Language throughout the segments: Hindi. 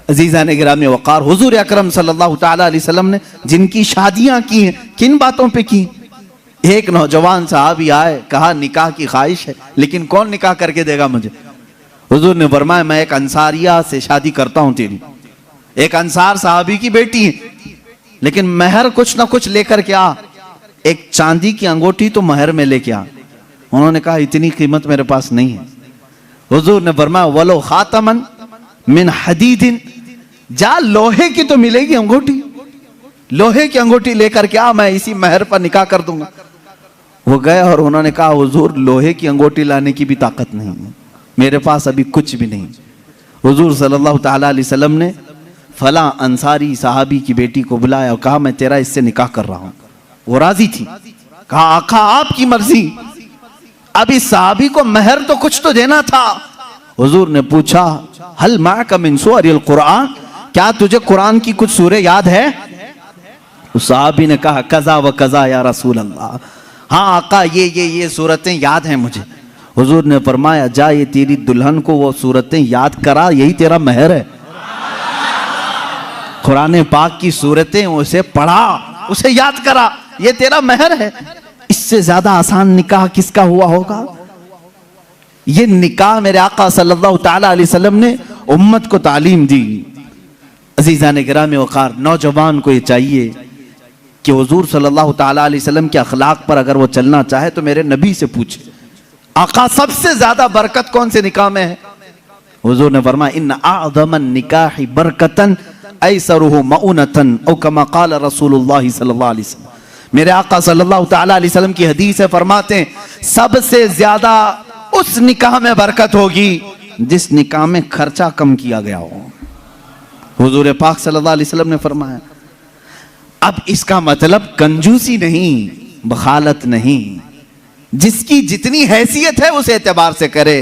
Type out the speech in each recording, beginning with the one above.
अजीज़ान गिरामी वक़ार, हुज़ूर अकरम सल्लल्लाहु ताला अलैहि वसल्लम ने जिनकी शादियाँ की हैं, किन बातों पे की? एक नौजवान साहबी आए, कहा निकाह की ख्वाहिश है, लेकिन कौन निकाह करके देगा मुझे? हुज़ूर ने फरमाया मैं एक अंसारिया से शादी करता हूँ तेरी, एक अंसार साहबी की बेटी है, लेकिन महर कुछ ना कुछ लेकर के आ, एक चांदी की अंगूठी तो महर में लेके आ। उन्होंने कहा इतनी कीमत मेरे पास नहीं है। हुज़ूर ने फरमाया वलो खातमन मिन हदीदिन, जा लोहे की तो मिलेगी अंगूठी, लोहे की अंगूठी लेकर के आ, मैं इसी महर पर निकाह कर दूंगा। वो गए और उन्होंने कहा हुजूर लोहे की अंगूठी लाने की भी ताकत नहीं है, मेरे पास अभी कुछ भी नहीं। हुजूर सल्लल्लाहु ताला अलैहि वसल्लम ने फला अंसारी साहबी की बेटी को बुलाया और कहा मैं तेरा इससे निकाह कर रहा हूं। वो राजी थी, कहा आका आपकी मर्जी। अब इस साहबी को महर तो कुछ तो देना था। हुजूर ने पूछा हल माका मिन सूरिल कुरान, क्या तुझे कुरान की कुछ सूरे याद है? उस साहबी ने कहा कज़ा व कज़ा या रसूल अल्लाह, हाँ आका ये सूरतें याद हैं मुझे। हुजूर ने फरमाया जा ये तेरी दुल्हन को वो सूरतें याद करा, यही तेरा महर है। कुरान पाक की सूरतें उसे पढ़ा, उसे याद करा, ये तेरा महर है। इससे ज्यादा आसान निकाह किसका हुआ होगा? ये निकाह मेरे आका सल्लल्लाहु ताला अलैहि वसल्लम ने उम्मत को तालीम दी। अज़ीज़ान गिरामी वक़ार, नौजवान को ये चाहिए कि हुजूर सल्लल्लाहु ताला अलैहि वसल्लम के अखलाक पर अगर वो चलना चाहे तो मेरे नबी से पूछे, आका सबसे ज्यादा बरकत कौन से निकाह में है? हुजूर ने फरमाया इन्न अअज़मन निकाहि बरकतन ऐसरुहु मऊनतन औ कमा क़ाल रसूलुल्लाह सल्लल्लाहु अलैहि वसल्लम। मेरे आका सल्लल्लाहु ताला अलैहि वसल्लम की हदीस है, फरमाते हैं सबसे ज्यादा उस निकाह में बरकत होगी जिस निकाह में खर्चा कम किया गया हो। हुजूर पाक सल्लल्लाहु अलैहि वसल्लम ने फरमाया। अब इसका मतलब कंजूसी नहीं, बखालत नहीं, जिसकी जितनी हैसियत है उस एतबार से करे,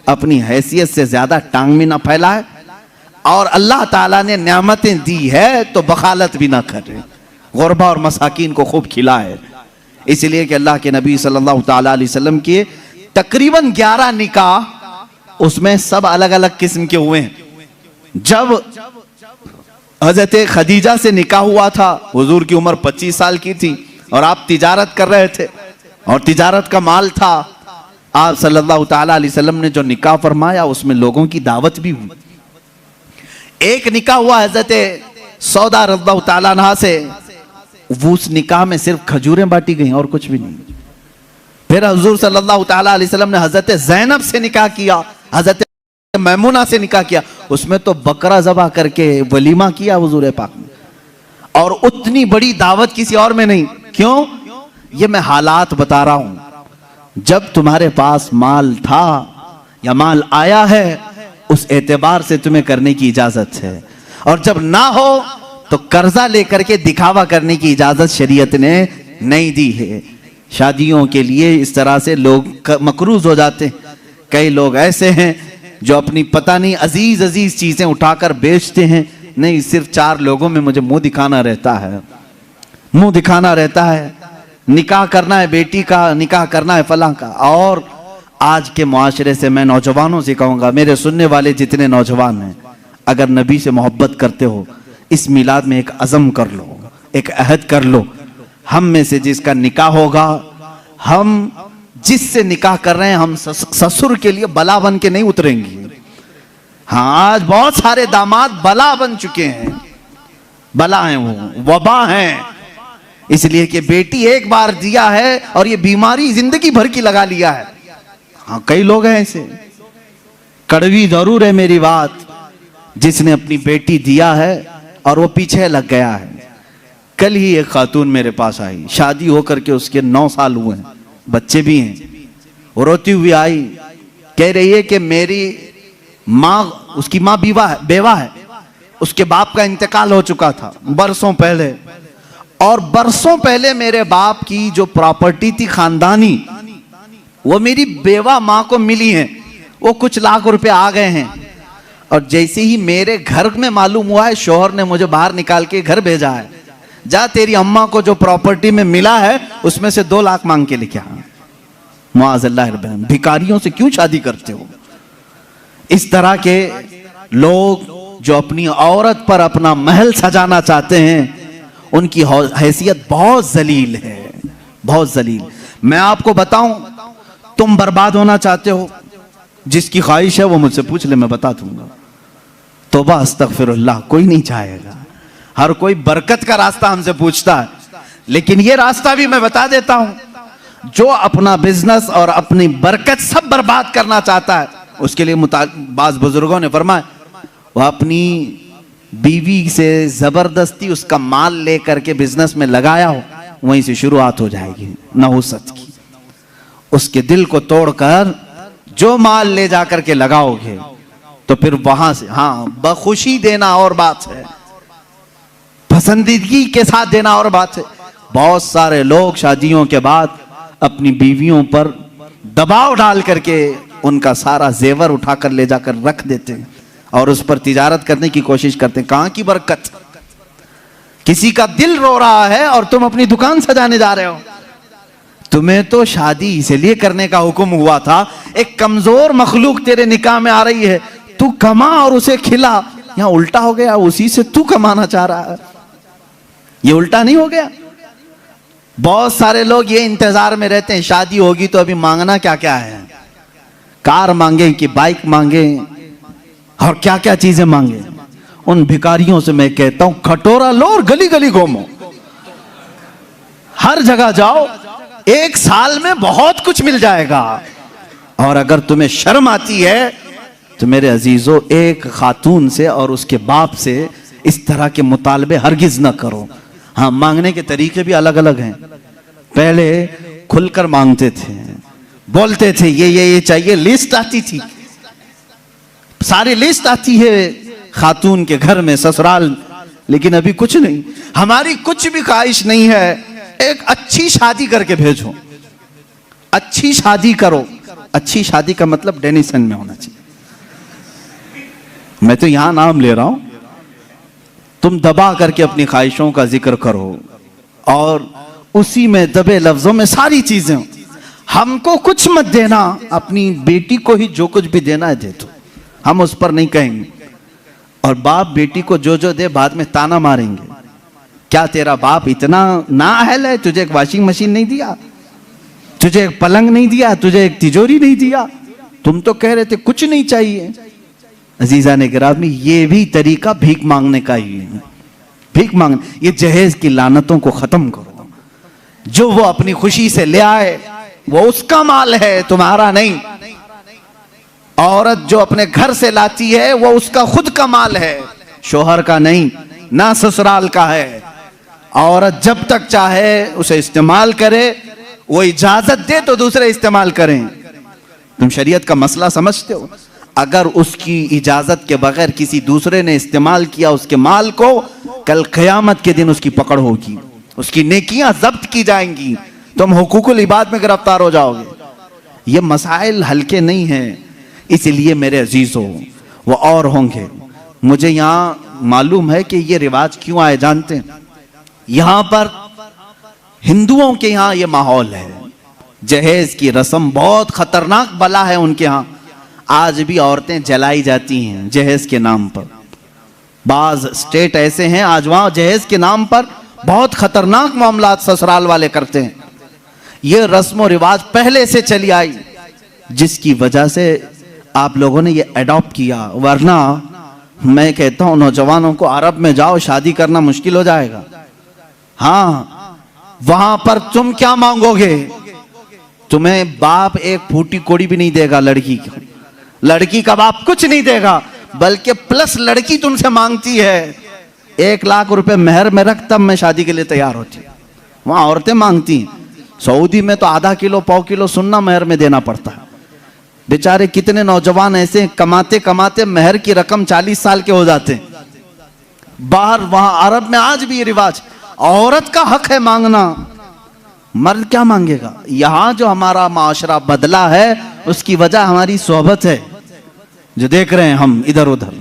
अपनी हैसियत से ज्यादा टांग भी ना फैलाए, और अल्लाह ताला ने नेमतें दी है तो बखालत भी ना करे, गुरबा और मसाकीन को खूब खिलाए। इसलिए कि अल्लाह के नबी सल्लल्लाहु ताला अलैहि वसल्लम के तकरीबन 11 निकाह, उसमें सब अलग अलग किस्म के हुए हैं। जब हजरत खदीजा से निकाह हुआ था, हुजूर की उम्र 25 साल की थी और आप तिजारत कर रहे थे और तिजारत का माल था। आप सल्लल्लाहु ताला अलैहि वसल्लम ने जो निकाह फरमाया उसमें लोगों की दावत भी हुई। एक निकाह हुआ हजरत सौदा रज़ियल्लाहु ताला अन्हा से, वो उस निकाह में सिर्फ खजूरें बांटी गई और कुछ भी नहीं। फिर हुजूर सल्लल्लाहु ताला अलैहि वसल्लम ने हजरत ज़ैनब से निकाह किया, हजरत मैमुना से निकाह किया, उसमें तो बकरा ज़बह करके वलीमा किया हुजूर पाक ने, और उतनी बड़ी दावत किसी और में नहीं। क्यों? ये मैं हालात बता रहा हूं। जब तुम्हारे पास माल था या माल आया है उस एतबार से तुम्हें करने की इजाजत है, और जब ना हो तो कर्जा लेकर के दिखावा करने की इजाजत शरीयत ने नहीं दी है। शादियों के लिए इस तरह से लोग मकरूज हो जाते हैं। कई लोग ऐसे हैं जो अपनी पता नहीं अजीज अजीज चीजें उठाकर बेचते हैं, नहीं सिर्फ 4 लोगों में मुझे मुंह दिखाना रहता है, मुंह दिखाना रहता है, निकाह करना है बेटी का, निकाह करना है फलां का। और आज के मुआशरे से मैं नौजवानों से कहूंगा, मेरे सुनने वाले जितने नौजवान हैं, अगर नबी से मोहब्बत करते हो इस मिलाद में एक अज़म कर लो, एक अहद कर लो, हम में से जिसका निकाह होगा, हम जिससे निकाह कर रहे हैं, हम ससुर के लिए बला बन के नहीं उतरेंगे। हाँ, आज बहुत सारे दामाद बला बन चुके हैं, बला हैं, वो वबा हैं, इसलिए कि बेटी एक बार दिया है और ये बीमारी जिंदगी भर की लगा लिया है। हाँ, कई लोग हैं ऐसे, कड़वी जरूर है मेरी बात, जिसने अपनी बेटी दिया है और वो पीछे लग गया है। कल ही एक खातून मेरे पास आई, शादी होकर के उसके 9 साल हुए हैं, बच्चे भी हैं। वो रोती हुई आई, कह रही है कि मेरी माँ, उसकी माँ बेवा है, उसके बाप का इंतकाल हो चुका था बरसों पहले, और बरसों पहले मेरे बाप की जो प्रॉपर्टी थी खानदानी, वो मेरी बेवा माँ को मिली है, वो कुछ लाख रुपए आ गए हैं। और जैसे ही मेरे घर में मालूम हुआ है, शोहर ने मुझे बाहर निकाल के घर भेजा है, जा तेरी अम्मा को जो प्रॉपर्टी में मिला है उसमें से 2 लाख मांग के लेके आ। मुआज़ल्लाह, भिखारियों से क्यों शादी करते हो? इस तरह के लोग जो अपनी औरत पर अपना महल सजाना चाहते हैं उनकी हैसियत बहुत जलील है, बहुत जलील। मैं आपको बताऊं, तुम बर्बाद होना चाहते हो, जिसकी ख्वाहिश है वो मुझसे पूछ ले, मैं बता दूंगा। तौबा अस्तगफिरुल्लाह, कोई नहीं चाहेगा। हर कोई बरकत का रास्ता हमसे पूछता है, लेकिन ये रास्ता भी मैं बता देता हूं। जो अपना बिजनेस और अपनी बरकत सब बर्बाद करना चाहता है, उसके लिए बाज़ बुजुर्गों ने फरमाया, वह अपनी बीवी से जबरदस्ती उसका माल लेकर के बिजनेस में लगाया हो, वहीं से शुरुआत हो जाएगी नहुसत की। उसके दिल को तोड़कर जो माल ले जाकर के लगाओगे तो फिर वहां से, हाँ, बखुशी देना और बात है, पसंदीदगी के साथ देना और बात है। बहुत सारे लोग शादियों के बाद अपनी बीवियों पर दबाव डाल करके उनका सारा जेवर उठाकर ले जाकर रख देते हैं और उस पर तिजारत करने की कोशिश करते हैं। कहां की बरकत? किसी का दिल रो रहा है और तुम अपनी दुकान सजाने जा रहे हो। तुम्हें तो शादी इसलिए करने का हुक्म हुआ था, एक कमजोर मखलूक तेरे निकाह में आ रही है, तू कमा और उसे खिला। यहां उल्टा हो गया, उसी से तू कमाना चाह रहा है। ये उल्टा नहीं हो गया? बहुत सारे लोग ये इंतजार में रहते हैं, शादी होगी तो अभी मांगना क्या क्या है, कार मांगे कि बाइक मांगे और क्या क्या चीजें मांगे। उन भिखारियों से मैं कहता हूं, खटोरा लो और गली गली घूमो, हर जगह जाओ, एक साल में बहुत कुछ मिल जाएगा। और अगर तुम्हें शर्म आती है तो मेरे अजीजों, एक खातून से और उसके बाप से इस तरह के मुतालबे हरगिज न करो। हाँ, मांगने के तरीके भी अलग अलग हैं। पहले खुलकर मांगते थे, बोलते थे ये चाहिए, लिस्ट आती थी, सारी लिस्ट आती है खातून के घर में, ससुराल। लेकिन अभी कुछ नहीं, हमारी कुछ भी ख्वाहिश नहीं है, एक अच्छी शादी करके भेजो, अच्छी शादी करो। अच्छी शादी का मतलब डेनिसन में होना चाहिए। मैं तो यहां नाम ले रहा हूं, तुम दबा करके अपनी ख्वाहिशों का जिक्र करो और उसी में दबे लफ्जों में सारी चीजें। हमको कुछ मत देना, अपनी बेटी को ही जो कुछ भी देना है दे दो, हम उस पर नहीं कहेंगे। और बाप बेटी को जो जो दे बाद में ताना मारेंगे, क्या तेरा बाप इतना नाअहल है, तुझे एक वॉशिंग मशीन नहीं दिया, तुझे एक पलंग नहीं दिया, तुझे एक तिजोरी नहीं दिया, तुम तो कह रहे थे कुछ नहीं चाहिए। अजीजा ने गिरामी, ये भी तरीका भीख मांगने का ही है। भीख मांगने, ये जहेज की लानतों को खत्म करो। जो वो अपनी खुशी से ले आए वो उसका माल है, तुम्हारा नहीं। औरत जो अपने घर से लाती है वो उसका खुद का माल है, शोहर का नहीं, ना ससुराल का है। औरत जब तक चाहे उसे इस्तेमाल करे, वो इजाजत दे तो दूसरे इस्तेमाल करें। तुम शरीयत का मसला समझते हो? अगर उसकी इजाजत के बगैर किसी दूसरे ने इस्तेमाल किया उसके माल को, कल क़यामत के दिन उसकी पकड़ होगी, उसकी नेकियां जब्त की जाएंगी, तुम हुकूकुल इबाद में गिरफ्तार हो जाओगे। ये मसाइल हल्के नहीं हैं, इसलिए मेरे अजीजों वो और होंगे। मुझे यहाँ मालूम है कि ये रिवाज क्यों आए, जानते हैं? यहाँ पर हिंदुओं के यहाँ ये माहौल है, जहेज की रस्म बहुत खतरनाक बला है उनके यहाँ। आज भी औरतें जलाई जाती हैं जहेज के नाम पर। बाज स्टेट ऐसे हैं आज वहां जहेज के नाम पर बहुत खतरनाक मामलात ससुराल वाले करते हैं। ये रस्म और रिवाज पहले से चली आई, जिसकी वजह से आप लोगों ने ये अडॉप्ट किया। वरना मैं कहता हूं नौजवानों को, अरब में जाओ, शादी करना मुश्किल हो जाएगा। हाँ, वहां पर तुम क्या मांगोगे? तुम्हें बाप एक फूटी कोड़ी भी नहीं देगा लड़की की, लड़की का बाप कुछ नहीं देगा, बल्कि प्लस लड़की तुमसे मांगती है 1 लाख रुपए मेहर में रख, तब मैं शादी के लिए तैयार होती। वहां औरतें मांगती हैं। सऊदी में तो आधा किलो पाव किलो सुन्ना मेहर में देना पड़ता है। बेचारे कितने नौजवान ऐसे कमाते कमाते मेहर की रकम 40 साल के हो जाते हैं। बाहर वहां अरब में आज भी ये रिवाज, औरत का हक है मांगना, मर्द क्या मांगेगा? यहां जो हमारा माशरा बदला है उसकी वजह हमारी सोहबत है, जो देख रहे हैं हम इधर उधर।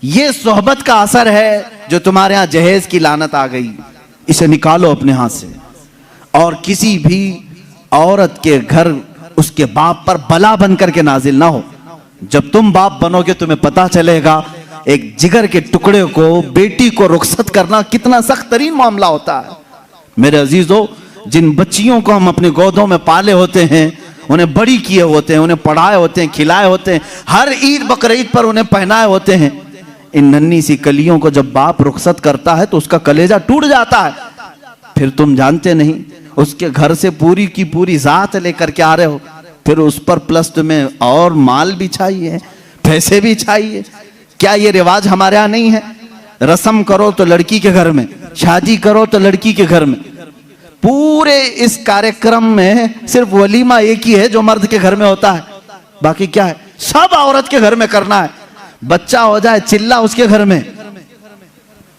ये सोहबत का असर है जो तुम्हारे यहां जहेज की लानत आ गई। इसे निकालो अपने हाथ से। और किसी भी औरत के घर उसके बाप पर बला बन करके नाजिल ना हो। जब तुम बाप बनोगे तुम्हें पता चलेगा एक जिगर के टुकड़े को, बेटी को रुखसत करना कितना सख्त तरीन मामला होता है। मेरे अजीजों, जिन बच्चियों को हम अपने गोदों में पाले होते हैं, उन्हें बड़ी किए होते हैं, उन्हें पढ़ाए होते हैं, खिलाए होते हैं, हर ईद बकरीद पर उन्हें पहनाए होते हैं, इन नन्ही सी कलियों को जब बाप रुखसत करता है तो उसका कलेजा टूट जाता है। फिर तुम जानते नहीं, उसके घर से पूरी की पूरी जात लेकर के आ रहे हो, फिर उस पर प्लस तुम्हें और माल भी चाहिए, पैसे भी चाहिए। क्या ये रिवाज हमारे यहाँ नहीं है? रस्म करो तो लड़की के घर में, शादी करो तो लड़की के घर में। पूरे इस कार्यक्रम में सिर्फ वलीमा एक ही है जो मर्द के घर में होता है, बाकी क्या है? सब औरत के घर में करना है। बच्चा हो जाए चिल्ला उसके घर में।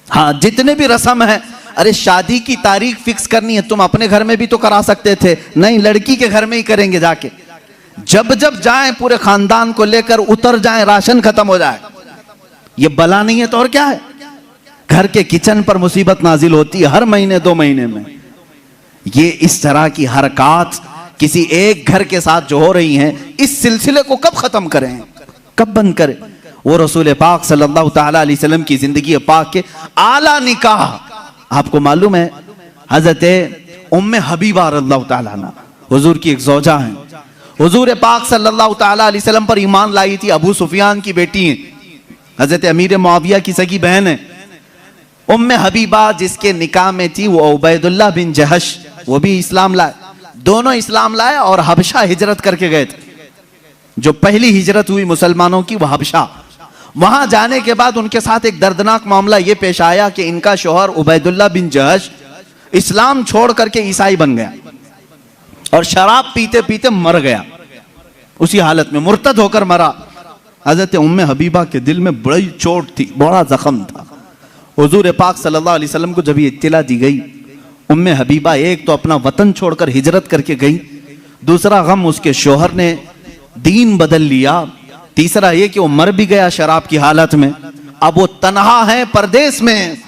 हाँ, जितने भी रस्म है, अरे शादी की तारीख फिक्स करनी है, तुम अपने घर में भी तो करा सकते थे, नहीं लड़की के घर में ही करेंगे जाके। जब जब जाएं पूरे खानदान को लेकर उतर जाएं, राशन खत्म हो जाए। ये बला नहीं है तो और क्या है? घर के किचन पर मुसीबत नाजिल होती है हर महीने 2 महीने में। ये इस तरह की हरकत किसी एक घर के साथ जो हो रही हैं, इस सिलसिले को कब खत्म करें, कब बंद करें? वो रसूल पाक सल्लल्लाहु ताला अलैहि वसल्लम की जिंदगी पाक के आला निकाह, आपको मालूम है हजरत उम्मे हबीबा रज़ियल्लाहु ताला अन्हा हुजूर की एक ज़ौजा हैं। हुजूर पाक सल्लल्लाहु ताला अलैहि वसल्लम पर ईमान लाई थी, अबू सुफियान की बेटी हैं, हजरत अमीर मुआविया की सगी बहन है। उम्मे हबीबा जिसके निकाह में थी वो उबैदुल्लाह बिन जहश, वो भी इस्लाम लाए। दोनों इस्लाम लाए और हबशा हिजरत करके गए थे। जो पहली हिजरत हुई मुसलमानों की वो हबशा। वहां जाने के बाद उनके साथ एक दर्दनाक मामला ये पेश आया कि इनका शोहर उबैदुल्लाह बिन जहश इस्लाम छोड़ करके ईसाई बन गया और शराब पीते पीते मर गया। उसी हालत में मुर्तद होकर मरा। हजरत उम्मे हबीबा के दिल में बड़ी चोट थी, बड़ा जख्म था। हुजूर पाक सल्लल्लाहु अलैहि वसल्लम को जब ये इत्तिला दी गई, उम्मे हबीबा एक तो अपना वतन छोड़कर हिजरत करके गई, दूसरा गम उसके शोहर ने दीन बदल लिया, तीसरा ये कि वो मर भी गया शराब की हालत में। अब वो तन्हा है, परदेश में,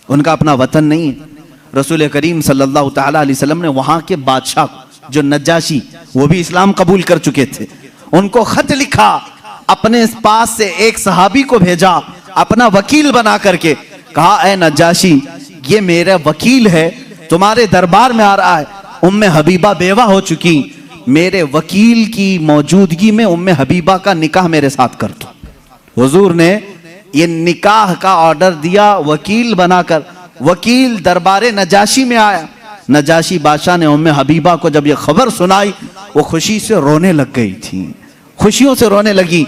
उनका अपना वतन नहीं है। रसूल करीम सल्लल्लाहु ताला अलैहि वसल्लम ने वहां के बादशाह जो नज्जाशी, वो भी इस्लाम कबूल कर चुके थे, उनको खत लिखा, अपने पास से एक सहाबी को भेजा, अपना वकील बना करके कहा, ऐ नज्जाशी, ये मेरा वकील है, तुम्हारे दरबार में आ रहा है। उम्मे हबीबा बेवा हो चुकी, मेरे वकील की मौजूदगी में उम्मे हबीबा का निकाह मेरे साथ कर दो। हुजूर ने ये निकाह का ऑर्डर दिया वकील बनाकर। वकील दरबारे नजाशी में आया। नजाशी बादशाह ने उम्मे हबीबा को जब ये खबर सुनाई, वो खुशी से रोने लग गई थी, खुशियों से रोने लगी।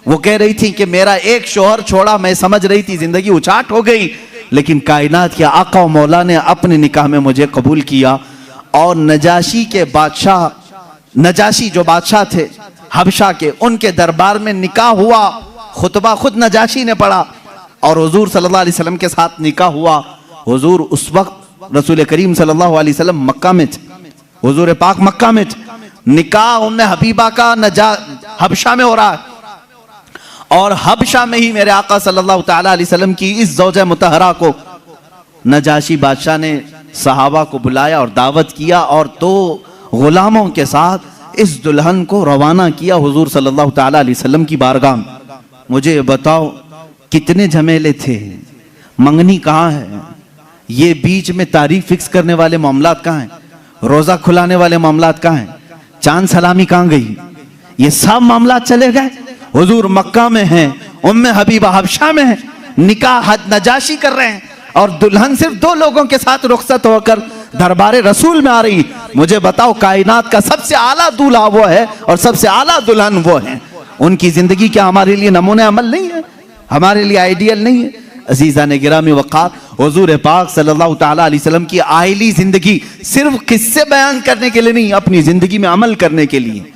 वो कह रही थी कि मेरा एक शोहर छोड़ा, मैं समझ रही थी जिंदगी उचाट हो गई, लेकिन कायनात के आका और मौला ने अपने निकाह में मुझे कबूल किया। और नजाशी के बादशाह, नजाशी जो बादशाह थे हबशा के, उनके दरबार में निकाह हुआ। खुतबा खुद नजाशी ने पढ़ा और हुजूर सल्लल्लाहु अलैहि वसल्लम के साथ निकाह हुआ। हुजूर उस वक्त रसूल करीम सल्लल्लाहु अलैहि वसल्लम मक्का में थे, हुजूर पाक मक्का में थे। निकाह उम्मे हबीबा का हबशा में हो रहा है और हबशा में ही मेरे आका सल्लल्लाहु ताला अलैहि वसल्लम की इस ज़ौजा मुतहरा को नजाशी बादशाह ने सहाबा को बुलाया और दावत किया और 2 गुलामों के साथ इस दुल्हन को रवाना किया हुजूर सल्लल्लाहु ताला अलैहि वसल्लम की बारगाह में। मुझे बताओ कितने झमेले थे, मंगनी कहाँ है, ये बीच में तारीख फिक्स करने वाले मामलात कहाँ हैं, रोजा खुलाने वाले मामलात कहाँ हैं, चांद सलामी कहाँ गई, ये सब मामलात चले गए। हुजूर मक्का में हैं, उम्मे हबीबा हबशा में है, निकाह नजाशी कर रहे हैं और दुल्हन सिर्फ 2 लोगों के साथ रुखसत होकर दरबारे रसूल में आ रही। मुझे बताओ कायनात का सबसे आला दूल्हा वो है और सबसे आला दुल्हन वो है। उनकी जिंदगी क्या हमारे लिए नमूने अमल नहीं है, हमारे लिए आइडियल नहीं है? अजीज़ा ने गिरामी वक़ार, हुजूर पाक सल्लल्लाहु ताला अलैहि वसल्लम की आइली जिंदगी सिर्फ किस्से बयान करने के लिए नहीं, अपनी जिंदगी में अमल करने के लिए।